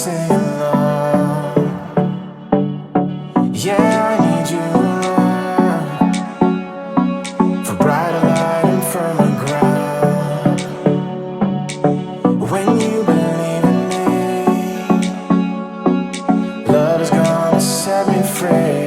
sing along. Yeah, I need you around for brighter light and firmer ground. When you believe in me, love is gonna set me free.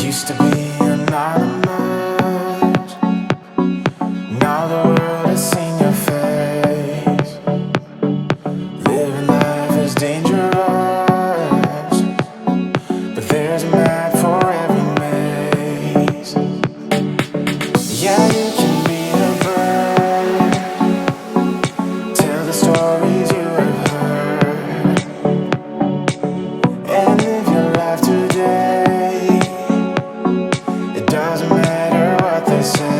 Used to be anonymous, now the world has seen your face. Living life is dangerous, but there's a map for every maze. Yeah, you can be a bird, tell the stories you have heard, and live your life today. It doesn't matter what they say.